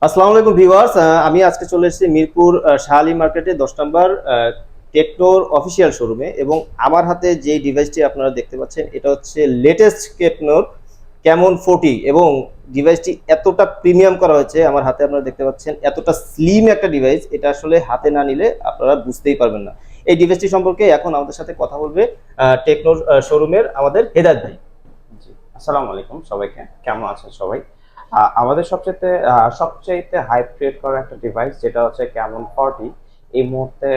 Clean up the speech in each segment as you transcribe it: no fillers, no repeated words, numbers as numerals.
আসসালামু আলাইকুম ভিউয়ার্স, আমি আজকে চলে এসেছি মিরপুর শাহ আলী মার্কেটে 10 নম্বর টেকনোর অফিসিয়াল শোরুমে। এবং আমার হাতে যে ডিভাইসটি আপনারা দেখতে পাচ্ছেন এটা হচ্ছে লেটেস্ট টেকনোর ক্যামন 40। এবং ডিভাইসটি এতটা প্রিমিয়াম করা হয়েছে, আমার হাতে আপনারা দেখতে পাচ্ছেন এতটা স্লিম একটা ডিভাইস, এটা আসলে হাতে না নিলে আপনারা বুঝতেই পারবেন না। এই ডিভাইসটি সম্পর্কে এখন আমাদের সাথে কথা বলবে টেকনোর শোরুমের আমাদের হেদায়েত ভাই। জি, আসসালামু আলাইকুম সবাইকে। কেমন আছেন সবাই? আমাদের সবচাইতে হাইপ ক্রিয়েট করা একটা ডিভাইস যেটা হচ্ছে ক্যামন 40 এই মুহূর্তে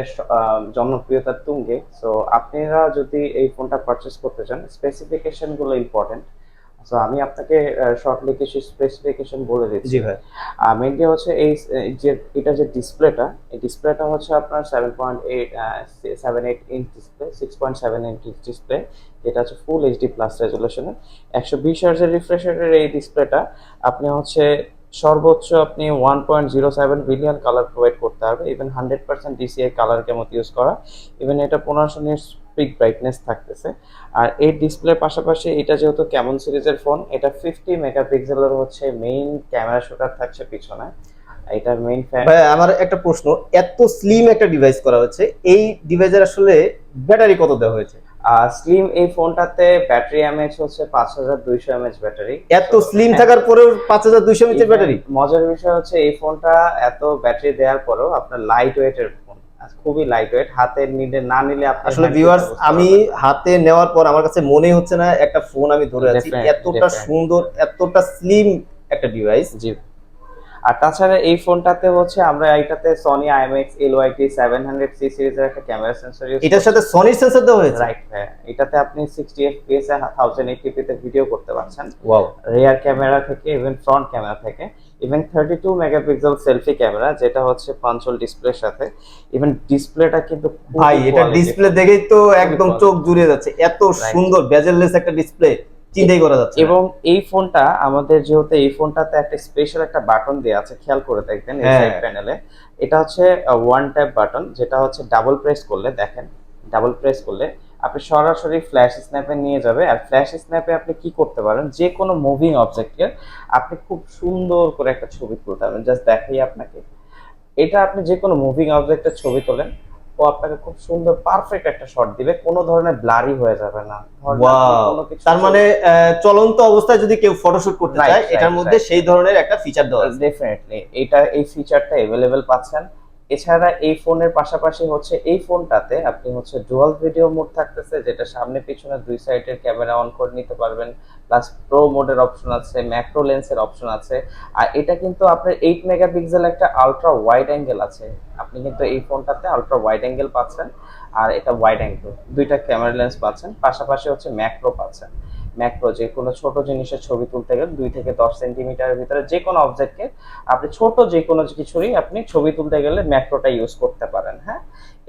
জনপ্রিয়তার তুঙ্গে। সো আপনারা যদি এই ফোনটা পারচেজ করতে চান, স্পেসিফিকেশন গুলো ইম্পর্টেন্ট। সো আমি আপনাকে শর্টলি কিছু স্পেসিফিকেশন বলে দিচ্ছি। জি ভাই। মেইনলি হচ্ছে যে এটা যে ডিসপ্লেটা, এই ডিসপ্লেটা হচ্ছে আপনার 7.8 ইঞ্চ ডিসপ্লে, 6.7 ইঞ্চ ডিসপ্লে, যেটা হচ্ছে ফুল এইচডি প্লাস রেজলিউশনের 120 হার্জের রিফ্রেশ রেটের এই ডিসপ্লেটা আপনি হচ্ছে সর্বোচ্চ আপনি 1.07 বিলিয়ন কালার প্রোভাইড করতে হবে। ইভেন 100% ডিসিআই কালার কেমত ইউজ করা, ইভেন এটা 1500 নিটস পিক ব্রাইটনেস থাকতেছে। আর এই ডিসপ্লের পাশাপাশি এটা যেহেতু কেমন সিরিজের ফোন, এটা 50 মেগাপিক্সেলের হচ্ছে মেইন ক্যামেরা শুটার থাকছে পিছনে। এটার মেইন ভাই আমার একটা প্রশ্ন, এত স্লিম একটা ডিভাইস করা হয়েছে, এই ডিভাইসের আসলে ব্যাটারি কত দেওয়া হয়েছে? স্লিম এই ফোনটাতে ব্যাটারি এমএএইচ হচ্ছে 5200 এমএএইচ ব্যাটারি। এত স্লিম থাকার পরেও 5200 mAh এর ব্যাটারি? মজার বিষয় হচ্ছে এই ফোনটা এত ব্যাটারি দেওয়ার পরেও আপনার লাইট ওয়েটের ফোন, খুবই লাইট ওয়েট। হাতে নিলে না নিলে আপনি আসলে ভিউয়ার্স, আমি হাতে নেওয়ার পর আমার কাছে মনেই হচ্ছে না একটা ফোন আমি ধরে আছি। এতটা সুন্দর, এতটা স্লিম একটা ডিভাইস। জি। আর তাছাড়া এই ফোনটাতে হচ্ছে আমরা এটাতে সনি আইএমএক্স এলওয়াইটি 700 সি সিরিজের একটা ক্যামেরা সেন্সর ইউজ এটার সাথে সনির সেন্সর দেওয়া হয়েছে। রাইট। হ্যাঁ, এটাতে আপনি 60 এফপিএস এ 1080p তে ভিডিও করতে পারছেন। ওয়াও। রিয়ার ক্যামেরা থেকে ইভেন ফ্রন্ট ক্যামেরা থেকে, ইভেন 32 মেগাপিক্সেল সেলফি ক্যামেরা যেটা হচ্ছে পাঞ্চল ডিসপ্লের সাথে। ইভেন ডিসপ্লেটা কিন্তু ভাই এটা ডিসপ্লে দেখেই তো একদম চোখ জুড়িয়ে যাচ্ছে, এত সুন্দর বেজেললেস একটা ডিসপ্লে চিন্তাই করা যাচ্ছে। এবং এই ফোনটা আমাদের যেহেতু এই ফোনটাতে একটা স্পেশাল একটা বাটন দেওয়া আছে, খেয়াল করে দেখবেন এই সাইড প্যানেলে। এটা হচ্ছে ওয়ান ট্যাপ বাটন, যেটা হচ্ছে ডাবল প্রেস করলে, দেখেন ডাবল প্রেস করলে আপনি সরাসরি ফ্ল্যাশ স্ন্যাপে নিয়ে যাবে। আর ফ্ল্যাশ স্ন্যাপে আপনি কি করতে পারেন, যে কোনো মুভিং অবজেক্টকে আপনি খুব সুন্দর করে একটা ছবি তুলতে পারবেন। জাস্ট দেখাই আপনাকে, এটা আপনি যে কোনো মুভিং অবজেক্টের ছবি তোলেন, ও আপনাকে খুব সুন্দর পারফেক্ট একটা শট দিবে, কোনো ধরনের ব্লারি হয়ে যাবে না। ওয়াও, তার মানে চলন্ত অবস্থায় যদি কেউ ফটোশুট করতে চায় এটার মধ্যে সেই ধরনের একটা ফিচার দেওয়া আছে। ডেফিনেটলি এই ফিচারটা अवेलेबल পাচ্ছেন। এছাড়া এই ফোনের পাশাপাশি হচ্ছে এই ফোনটাতে আপনি হচ্ছে ডুয়াল ভিডিও মোড থাকতেছে, যেটা সামনে পিছনে দুই সাইডের ক্যামেরা অন করে নিতে পারবেন। প্লাস প্রো মোডের অপশন আছে, ম্যাক্রো লেন্সের অপশন আছে। আর এটা কিন্তু আপনার 8 মেগাপিক্সেল একটা আলট্রা ওয়াইড অ্যাঙ্গেল আছে। আপনি কিন্তু এই ফোনটাতে আলট্রা ওয়াইড অ্যাঙ্গেল পাচ্ছেন, আর এটা ওয়াইড অ্যাঙ্গেল দুইটা ক্যামেরা লেন্স পাচ্ছেন। পাশাপাশি হচ্ছে ম্যাক্রো পাচ্ছেন। ম্যাক্রো যে কোনো ছোট জিনিসের ছবি তুলতে গেলে 2 থেকে 10 সেন্টিমিটারের ভিতরে যে কোনো অবজেক্টকে আপনি ছোট যে কোনো কিছুরই আপনি ছবি তুলতে গেলে ম্যাক্রোটা ইউজ করতে পারেন। হ্যাঁ,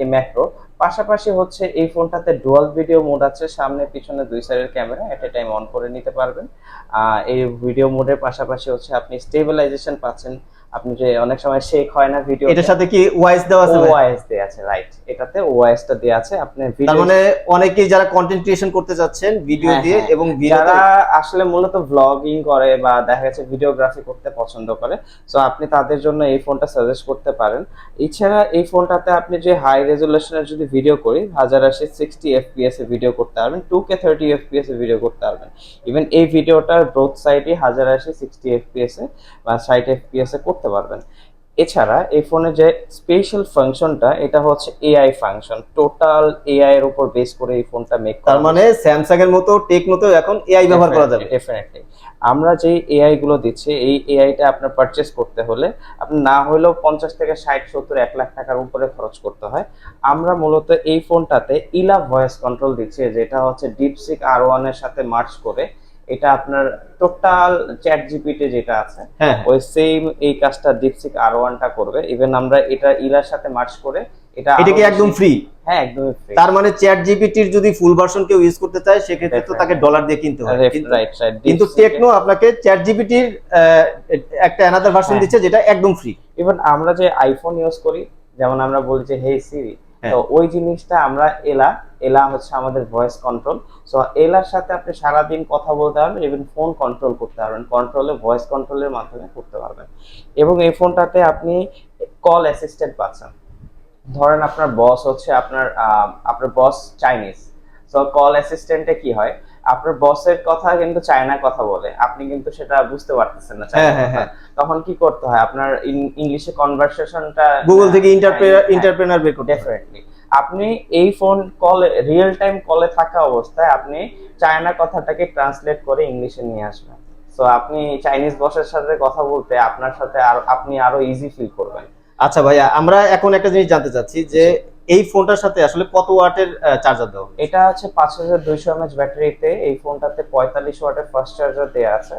এই ম্যাক্রো পাশাপাশি হচ্ছে এই ফোনটাতে ডুয়াল ভিডিও মোড আছে, সামনে পিছনে দুই সাইডের camera at A time on করে নিতে পারবেন। এই ভিডিও মোডের পাশাপাশি হচ্ছে আপনি স্টেবিলাইজেশন পাচ্ছেন। আপনি যে অনেক সময় শেক হয় না ভিডিও, এটার সাথে কি ওআইএস দেওয়া আছে? ওআইএস দেয়া আছে, রাইট। এটাতে ওআইএস টা দেয়া আছে। আপনি তার মানে অনেকেই যারা কন্টেন্ট ক্রিয়েশন করতে যাচ্ছেন ভিডিও দিয়ে, এবং যারা আসলে মূলত ব্লগিং করে বা দেখা যাচ্ছে ভিডিওগ্রাফি করতে পছন্দ করে, সো আপনি তাদের জন্য এই ফোনটা সাজেস্ট করতে পারেন। এছাড়া এই ফোনটাতে আপনি যে হাই রেজুলেশনের যদি ভিডিও করি, 1080 60 এফপিএস এ ভিডিও করতে পারবেন, 2K 30 এফপিএস এ ভিডিও করতে পারবেন। ইভেন এই ভিডিওটার ব্রোথ সাইডে 1080 60 এফপিএস এ বা 60 এফপিএস এ করতে পারবেন। এছাড়া এই ফোনে যে স্পেশাল ফাংশনটা, এটা হচ্ছে এআই ফাংশন, টোটাল এআই এর উপর বেস করে এই ফোনটা মেক করা। তার মানে স্যামসাং এর মতো টেকনোতেও এখন এআই ব্যবহার করা যাবে। ডেফিনেটলি আমরা যে এআই গুলো দিচ্ছি, এই এআইটা আপনার পারচেজ করতে হলে আপনি না হলেও 50 থেকে 60 70 1 লাখ টাকার উপরে খরচ করতে হয়। আমরা মূলত এই ফোনটাতে ইলা ভয়েস কন্ট্রোল দিচ্ছি, যেটা হচ্ছে ডিপসিক R1 এর সাথে মার্জ করে এটা আপনার টোটাল চ্যাট জিপিটি যেটা আছে ওই সেম এই কাজটা ডিপসিক R1 টা করবে। ইভেন আমরা এটা ইলার সাথে মার্জ করে এটা কি একদম ফ্রি? হ্যাঁ, একদমই ফ্রি। তার মানে চ্যাট জিপিটির যদি ফুল ভার্সন কেউ ইউজ করতে চায় সেক্ষেত্রে তো তাকে ডলার দিয়ে কিনতে হয়। রাইট। কিন্তু টেকনো আপনাকে চ্যাট জিপিটির একটা অ্যানাদার ভার্সন দিচ্ছে যেটা একদম ফ্রি। ইভেন আমরা যে আইফোন ইউজ করি, যেমন আমরা বলি যে হে সিরি, হ্যাঁ। তো ওই জিনিসটা আমরা এলা হচ্ছে আমাদের ভয়েস কন্ট্রোল। সো এলার সাথে আপনি সারাদিন কথা বলতে পারবেন, ইভেন ফোন কন্ট্রোল করতে পারবেন, কন্ট্রোলে ভয়েস কন্ট্রোলের মাধ্যমে করতে পারবেন। এবং এই ফোনটাতে আপনি কল অ্যাসিস্ট্যান্ট পাচ্ছেন। ধরেন আপনার বস হচ্ছে আপনার বস চাইনিজ, সো কল অ্যাসিস্ট্যান্টে কি হয়, আপনার বসের কথা কিন্তু চায়না কথা বলে, আপনি কিন্তু সেটা বুঝতে পারতেছেন না চায়না হ্যাঁ, কথা। হ্যাঁ। তখন কি করতে হয়, আপনার ইংলিশে কনভারসেশনটা গুগল থেকে ইন্টারপ্রেনার বের করতে হয়। ডেফিনেটলি আপনি এই ফোন কল রিয়েল টাইম কলে থাকা অবস্থায় আপনি চায়না কথাটাকে ট্রান্সলেট করে ইংলিশে নিয়ে আসবেন। সো আপনি চাইনিজ বসের সাথে কথা বলতে আপনার সাথে আপনি আরো ইজি ফিল করবেন। আচ্ছা ভাইয়া, আমরা এখন একটা জিনিস জানতে চাচ্ছি যে এই ফোনটার সাথে আসলে কত ওয়াটের চার্জার দেওয়া হবে? এটা হচ্ছে 5200 mAh ব্যাটারিতে, এই ফোনটাতে 45 ওয়াটের ফাস্ট চার্জার দেওয়া আছে,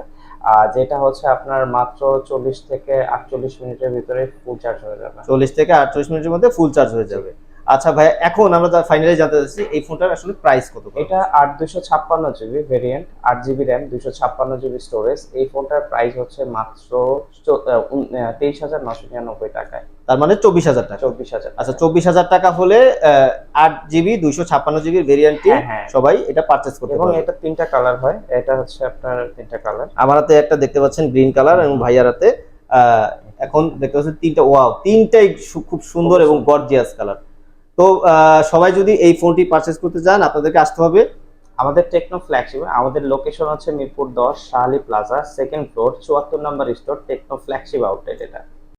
যেটা হচ্ছে আপনার মাত্র 40 থেকে 48 মিনিটের ভিতরে ফুল চার্জ হয়ে যাবে। 40 থেকে 48 মিনিটের মধ্যে ফুল চার্জ হয়ে যাবে। আচ্ছা ভাইয়া, এখন আমরা ফাইনালি জানতে চাচ্ছি এই ফোনটার আসলে প্রাইস কত? এটা 8256 GB variant, 8 GB RAM, 256 GB storage. এই ফোনটার প্রাইস হচ্ছে মাত্র 23,999 টাকায়। তার মানে 24,000 টাকা। 24,000। আচ্ছা, 24,000 টাকা হলে 8 GB 256 GB ভেরিয়েন্টটি হ্যাঁ। সবাই এটা পারচেজ করতে এবং পারবে। এটা 3টা কালার হয়, এটা হচ্ছে আপনার 3টা কালার। আমার হাতে একটা দেখতে পাচ্ছেন গ্রিন কালার এবং ভাইয়ার হাতে এখন দেখতে পাচ্ছেন তিনটা। ওয়াও, তিনটাই খুব সুন্দর এবং গর্জিয়াস কালার। তো সবাই যদি এই ফোনটি পারচেজ করতে চান আপনাদেরকে আসতে হবে আমাদের টেকনো ফ্ল্যাগশিপ। আমাদের লোকেশন হচ্ছে Mirpur 10 Shah Ali plaza, second floor, 74 নম্বর স্টোর, টেকনো ফ্ল্যাগশিপ আউটলেট এটা।